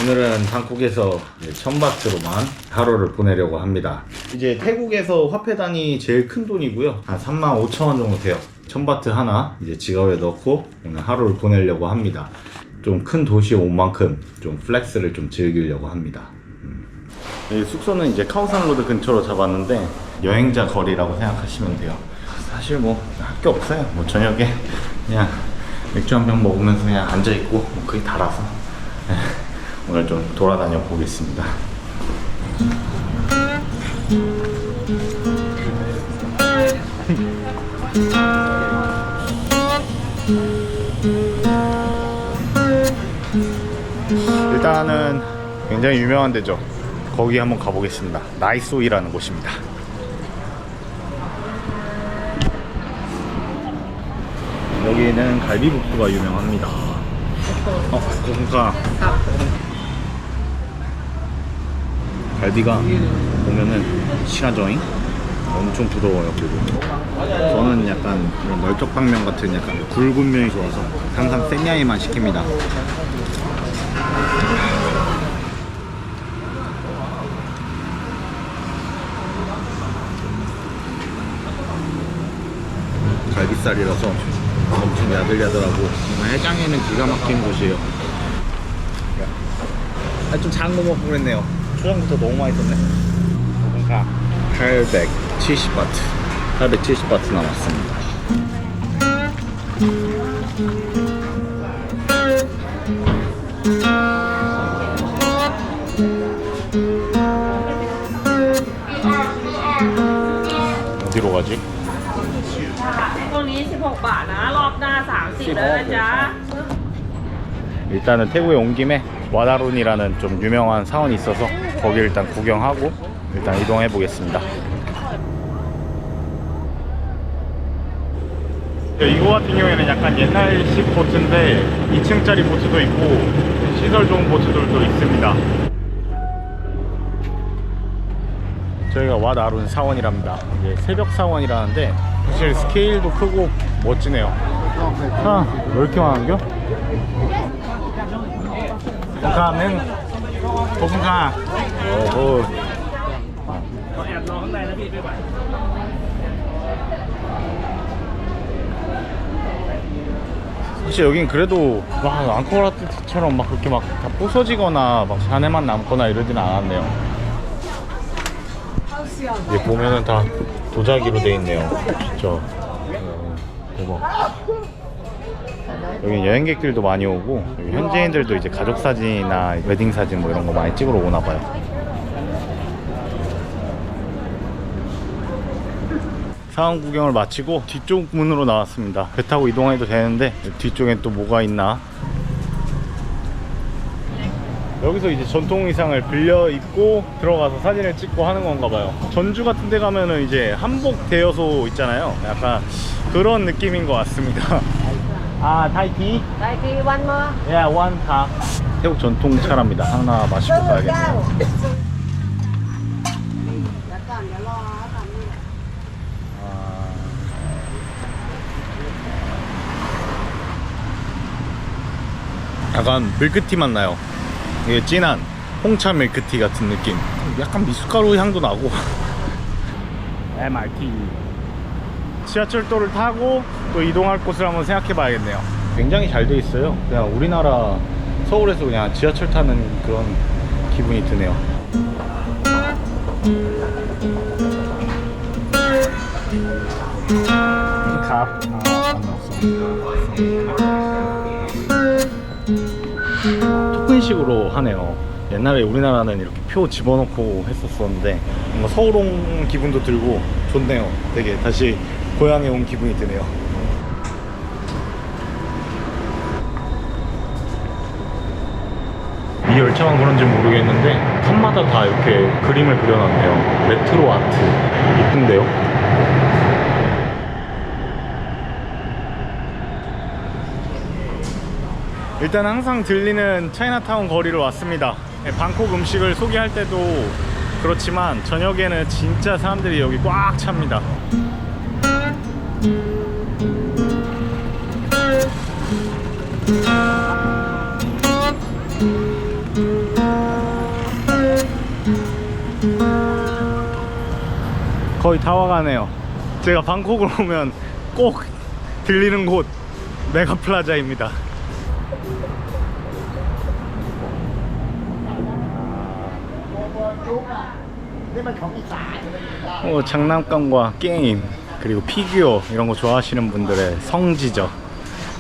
오늘은 방콕에서 천바트로만 하루를 보내려고 합니다. 이제 태국에서 화폐단이 제일 큰 돈이고요. 한 35,000원 정도 돼요. 천바트 하나 이제 지갑에 넣고 오늘 하루를 보내려고 합니다. 좀 큰 도시에 온 만큼 좀 플렉스를 좀 즐기려고 합니다. 여기 숙소는 이제 카오산 로드 근처로 잡았는데 여행자 거리라고 생각하시면 돼요. 사실 뭐 할 게 없어요. 뭐 저녁에 그냥 맥주 한 병 먹으면서 그냥 앉아있고 뭐 그게 다라서 오늘 좀 돌아다녀 보겠습니다. 일단은 굉장히 유명한 데죠. 거기 한번 가보겠습니다. 나이소이라는 곳입니다. 여기는 갈비국수가 유명합니다. 그러니까 갈비가 보면은 실하죠잉? 엄청 부드러워요. 그리고 저는 약간 이런 널쩍당면 같은 약간 굵은 면이 좋아서 항상 생야에만 시킵니다. 갈비살이라서 엄청 야들야들하고 해장에는 기가 막힌 곳이에요. 좀 작은 거 먹고 그랬네요. 초장부터 너무 많이 썼네. 그러니까 870바트 870바트 남았습니다. 어디로 가지? ตรงนี้ 16 บาทนะ รอบหน้า 30 แล้วนะจ๊ะ 일단은 태국에 온 김에 와다룬이라는 좀 유명한 사원이 있어서 거기 일단 구경하고 일단 이동해 보겠습니다. 이거 같은 경우에는 약간 옛날식 보트인데 2층짜리 보트도 있고 시설 좋은 보트들도 있습니다. 저희가 와다룬 사원이랍니다. 이게 새벽 사원이라는데 사실 스케일도 크고 멋지네요. 왜 이렇게 많은겨? 가는 고픈가. 사실 여긴 그래도 막 앙코르와트처럼 막 그렇게 막 다 부서지거나 막 잔해만 남거나 이러진 않았네요. 이게 보면은 다 도자기로 돼 있네요. 진짜 대박. 여기 여행객들도 많이 오고 여기 현지인들도 이제 가족 사진이나 웨딩 사진 뭐 이런 거 많이 찍으러 오나 봐요. 사원 구경을 마치고 뒤쪽 문으로 나왔습니다. 배 타고 이동해도 되는데 뒤쪽엔 또 뭐가 있나. 여기서 이제 전통 의상을 빌려 입고 들어가서 사진을 찍고 하는 건가 봐요. 전주 같은 데 가면은 이제 한복 대여소 있잖아요. 약간 그런 느낌인 것 같습니다. 타이티? 타이티 one more. 예, one 카. 태국 전통차랍니다. 하나 마시고 가야겠네요. 약간 밀크티 맛 나요. 이게 진한 홍차 밀크티 같은 느낌. 약간 미숫가루 향도 나고. MRT 지하철도를 타고 또 이동할 곳을 한번 생각해 봐야겠네요. 굉장히 잘 돼 있어요. 그냥 우리나라 서울에서 그냥 지하철 타는 그런 기분이 드네요. 토큰식으로 하네요. 옛날에 우리나라는 이렇게 표 집어넣고 했었었는데 뭔가 서울 온 기분도 들고 좋네요. 되게 다시 고향에 온 기분이 드네요. 이 열차만 그런지 모르겠는데 칸마다 다 이렇게 그림을 그려놨네요. 레트로 아트 이쁜데요? 일단 항상 들리는 차이나타운 거리로 왔습니다. 방콕 음식을 소개할 때도 그렇지만 저녁에는 진짜 사람들이 여기 꽉 찹니다. 거의 다 와가네요. 제가 방콕을 오면 꼭 들리는 곳 메가플라자입니다. 장난감과 게임 그리고 피규어 이런 거 좋아하시는 분들의 성지죠.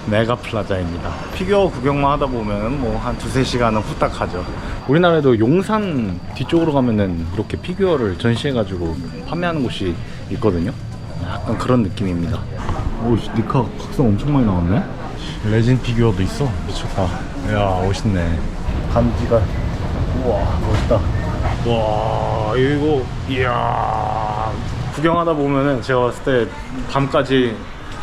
메가플라자입니다. 피규어 구경만 하다 보면 뭐 한 2-3시간은 후딱 가죠. 우리나라에도 용산 뒤쪽으로 가면은 이렇게 피규어를 전시해가지고 판매하는 곳이 있거든요. 약간 그런 느낌입니다. 오, 니카 각성 엄청 많이 나왔네. 레진 피규어도 있어. 미쳤다. 이야, 멋있네. 간지가. 우와, 멋있다. 와, 이거 이야. 구경하다 보면은 제가 봤을 때 밤까지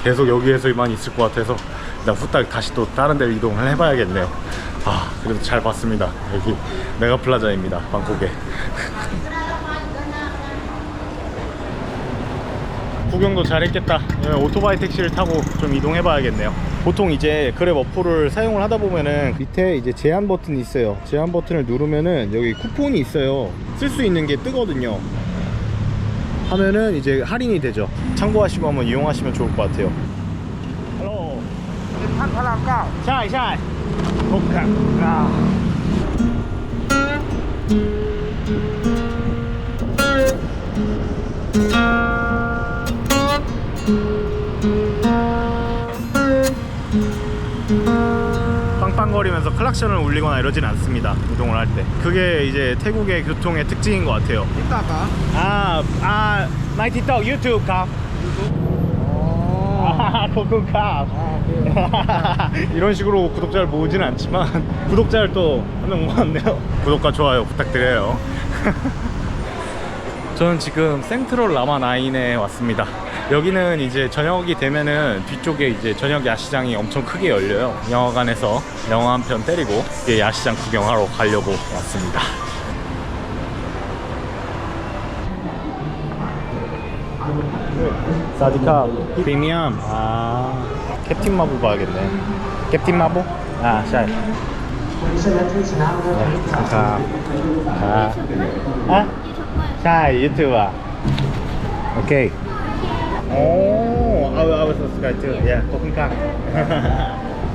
계속 여기에서만 있을 것 같아서 일단 후딱 다시 또 다른 데로 이동을 해봐야겠네요. 아, 그래도 잘 봤습니다. 여기 메가플라자입니다, 방콕에. 구경도 잘했겠다. 오토바이 택시를 타고 좀 이동해봐야겠네요. 보통 이제 그랩 어플을 사용을 하다 보면은 밑에 이제 제한 버튼이 있어요. 제한 버튼을 누르면은 여기 쿠폰이 있어요. 쓸 수 있는 게 뜨거든요. 하면은 이제 할인이 되죠. 참고하시고 한번 이용하시면 좋을 것 같아요. 헬로. 샤이 샤이. 독학. 빵빵거리면서 클락션을 울리거나 이러진 않습니다. 이동을 할 때. 그게 이제 태국의 교통의 특징인 것 같아요. 마이 틱톡 유튜브 카. 고고카. 이런 식으로 구독자를 모으지는 않지만 구독자를 또 한 명 모았네요. 구독과 좋아요 부탁드려요. 저는 지금 센트럴 라마9에 왔습니다. 여기는 이제 저녁이 되면은 뒤쪽에 이제 저녁 야시장이 엄청 크게 열려요. 영화관에서 영화 한 편 때리고 이제 야시장 구경하러 가려고 왔습니다. 사디카 프리미엄. 아, 캡틴 마블 봐야겠네. 캡틴 마블? 아, 샤이. 샤이 유튜버. 오케이. 오, I was subscribed to. Yeah, 고픈카.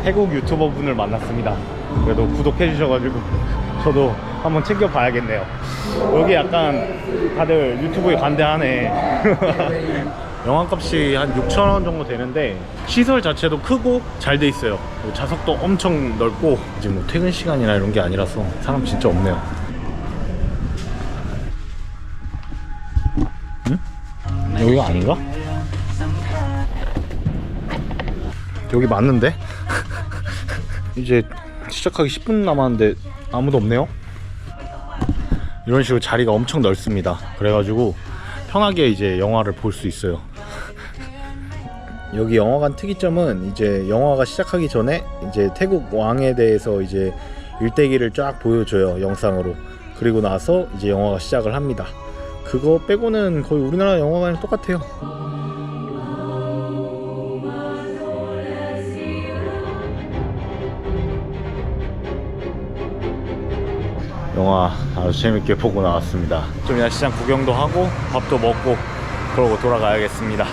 태국 유튜버 분을 만났습니다. 그래도 구독해 주셔가지고 저도 한번 챙겨봐야겠네요. 여기 약간 다들 유튜브에 관대하네. 영화값이 한 6,000원 정도 되는데 시설 자체도 크고 잘 돼 있어요. 좌석도 엄청 넓고 지금 뭐 퇴근 시간이나 이런 게 아니라서 사람 진짜 없네요. 응? 여기가 아닌가? 여기 맞는데? 이제 시작하기 10분 남았는데 아무도 없네요. 이런 식으로 자리가 엄청 넓습니다. 그래가지고 편하게 이제 영화를 볼 수 있어요. 여기 영화관 특이점은 이제 영화가 시작하기 전에 이제 태국 왕에 대해서 이제 일대기를 쫙 보여줘요, 영상으로. 그리고 나서 이제 영화가 시작을 합니다. 그거 빼고는 거의 우리나라 영화관이랑 똑같아요. 영화 아주 재밌게 보고 나왔습니다. 좀 야시장 구경도 하고 밥도 먹고 그러고 돌아가야겠습니다.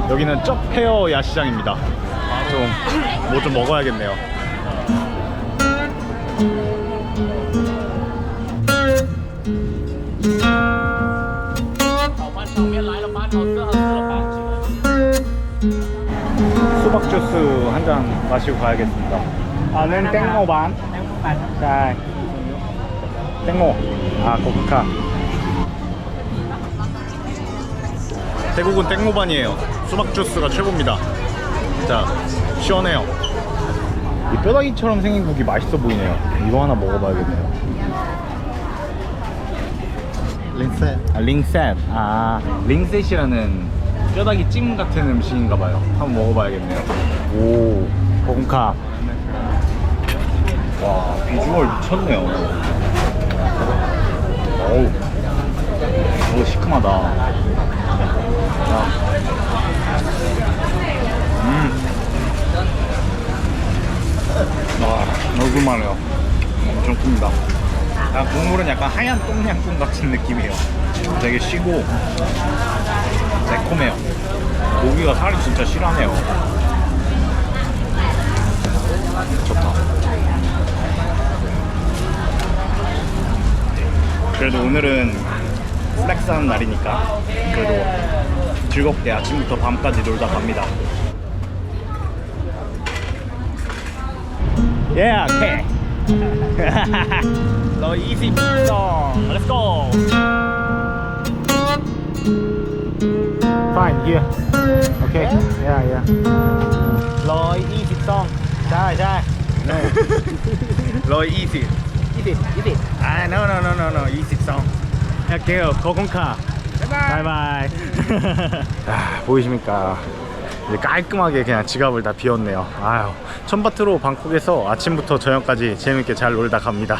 여기는 쩝페어 야시장입니다. 좀 뭐 좀 먹어야겠네요. 수박 주스 한 잔 마시고 가야겠습니다. 아는 땡모 반. 자, 땡모. 아, 고프카. 태국은 땡모반이에요. 수박 주스가 최고입니다. 자, 시원해요. 이 뼈다귀처럼 생긴 국이 맛있어 보이네요. 이거 하나 먹어봐야겠네요. 링셋. 아, 링셋. 아, 링셋이라는 뼈다귀 찜 같은 음식인가봐요. 한번 먹어봐야겠네요. 오, 고군카. 와, 비주얼 미쳤네요. 어우, 오, 시큼하다. 와, 얼굴만 해요. 엄청 큽니다. 국물은 약간 하얀 똠양꿍 같은 느낌이에요. 되게 시고 매콤해요. 고기가 살이 진짜 실하네요. 좋다. 그래도 오늘은 플렉스하는 날이니까 그래도 즐겁게 아침부터 밤까지 놀다 갑니다. Yeah, okay. 122. Let's go. Fine here. Okay. Yeah, yeah. 122. ใช่ใช่ No. 120. 20. Ah, no. 22. 할게요. 고군카. 바이바이. 아, 보이십니까? 이제 깔끔하게 그냥 지갑을 다 비웠네요. 아유, 촌바트로 방콕에서 아침부터 저녁까지 재밌게 잘 놀다 갑니다.